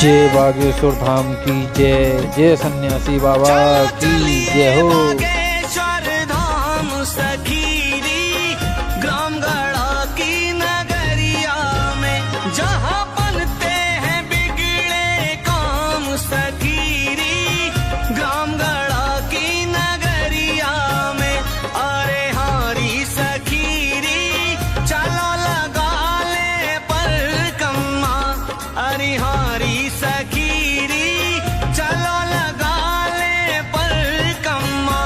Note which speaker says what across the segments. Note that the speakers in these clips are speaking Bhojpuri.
Speaker 1: जय बागेश्वर धाम की जय, जय सन्यासी बाबा की जय हो।
Speaker 2: बागेश्वर धाम सखीरी ग्राम गढ़ा की नगरिया में, जहाँ बनते हैं बिगड़े काम सखीरी ग्राम गढ़ा की नगरिया में। अरे हारी सखीरी चलो लगा ले पर कम्मा, अरे हारी सखीरी चलो लगा ले पर कम्मा।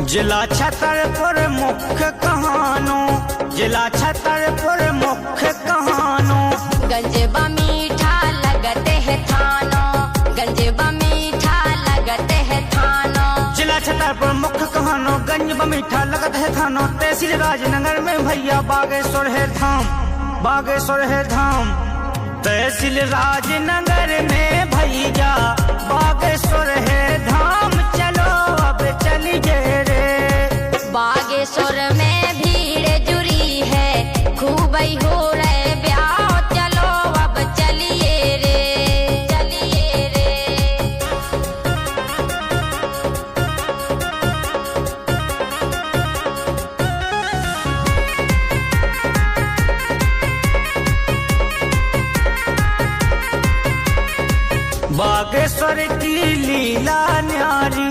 Speaker 2: जिला छतरपुर मुख्य कहानो, जिला छतरपुर मुख्य कहानो।
Speaker 3: गंजबा मीठा लगते है थानो, गंजबा मीठा लगते है थानो।
Speaker 2: जिला छतरपुर मुख्य कहानो, गंजबा मीठा लगत है थानो। तहसील राजनगर में भैया बागेश्वर है धाम, बागेश्वर है धाम। तहसील राजनगर में भैया बागेश्वर है धाम। चलो अब चलिए रे।
Speaker 3: बागेश्वर में भीड़ जुड़ी है, खूब ही हो रहे ब्याह। चलो अब चलिए रे, चलिए रे।
Speaker 2: बागेश्वर की लीला न्यारी,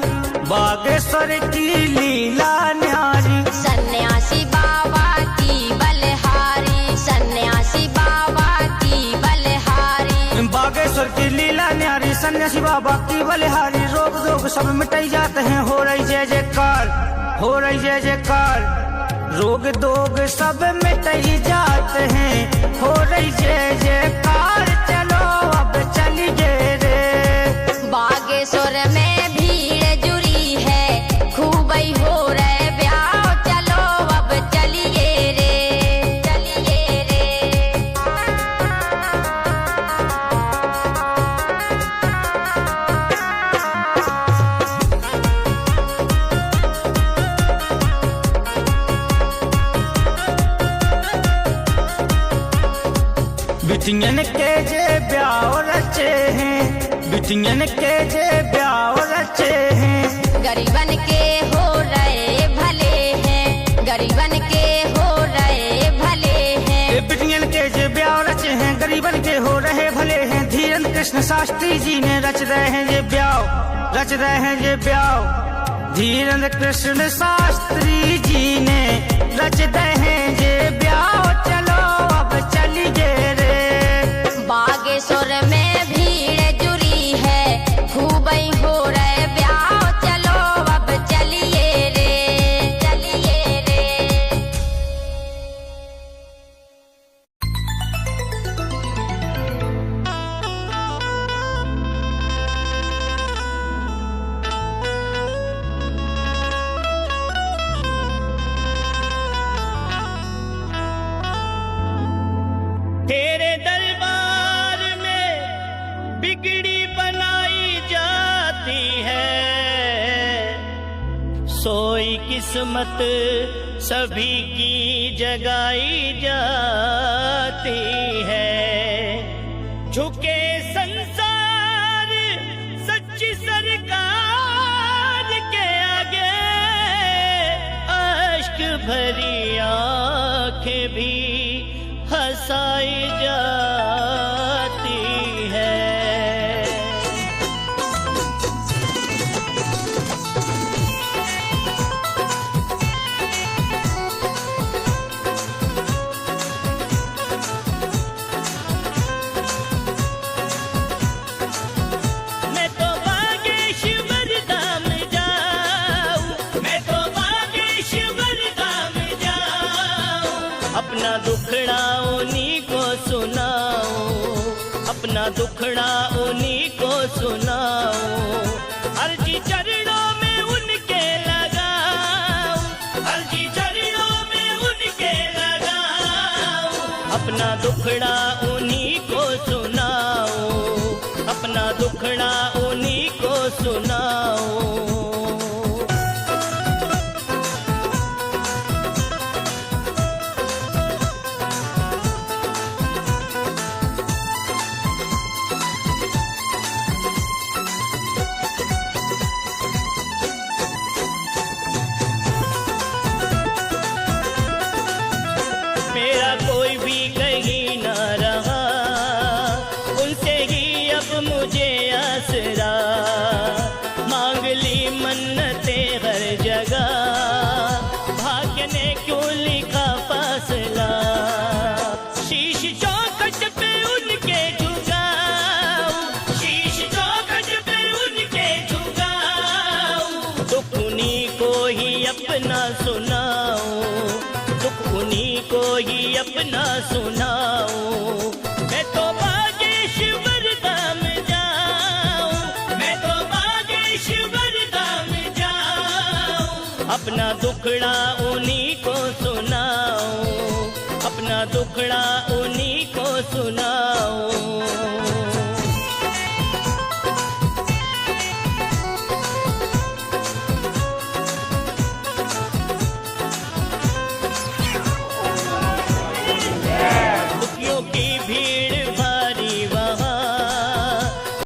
Speaker 2: बागेश्वर की लीला न्यारी।
Speaker 3: सन्यासी बाबा की बलहारी, सन्यासी बाबा की बलहारी।
Speaker 2: बागेश्वर की लीला न्यारी, सन्यासी बाबा की बलिहारी। रोग दोग सब मिटाई जाते हैं, हो रही जय जयकार, हो रही जय जयकार। रोग दोग सब मिटाई जाते हैं, हो रही जय जयकार। चलो अब चलिए रे।
Speaker 3: बागेश्वर में भीड़ जुड़ी है, खूब ही हो रहे ब्याह। चलो अब चलिए रे, चलिए रे।
Speaker 2: बिटियन के जे ब्याह रचे हैं, बिटियन के जे ब्याह रचे हैं।
Speaker 3: गरीबन के हो रहे भले हैं, गरीबन के हो रहे भले हैं।
Speaker 2: बिटियन के जे ब्याह रचे हैं, गरीबन के हो रहे भले हैं। धीरेन्द्र कृष्ण शास्त्री जी ने रच रहे हैं ये ब्याह, रच रहे हैं ये ब्याह। धीरेन्द्र कृष्ण शास्त्री जी ने रच रहे हैं ये ब्याह। चलो अब चलिए रे।
Speaker 3: बागेश्वर में भीड़ जुड़ी है, खूब ही हो रहे ब्याह। चलो अब चलिए रे, चलिए रे।
Speaker 2: तेरे दरबार में बिगड़ी बनाई जाती है, सोई किस्मत सभी की जगाई जाती है। झुके संसार सच्ची सरकार के आगे, अश्क भरी आंखें भी हंसाई जाती है। मैं तो बागेश्वर धाम जाऊं, मैं तो बागेश्वर धाम जाऊं। अपना दुखड़ा उन्हीं को सुनाऊं, अपना दुखड़ा उन्हीं को सुनाऊं। अर्जी चरणों में उनके लगाऊं, अर्जी चरणों में उनके लगाऊं। अपना दुखड़ा उन्हीं को सुनाऊं, अपना दुखड़ा उन्हीं को सुनाऊं।
Speaker 4: अपना सुनाऊं, दुख उन्हीं को ही अपना सुनाऊं। मैं तो बागेश्वर धाम जाऊं, मैं तो बागेश्वर धाम जाऊं, अपना दुखड़ा उन्हीं को सुनाऊं, अपना दुखड़ा उन्हीं को सुनाऊं।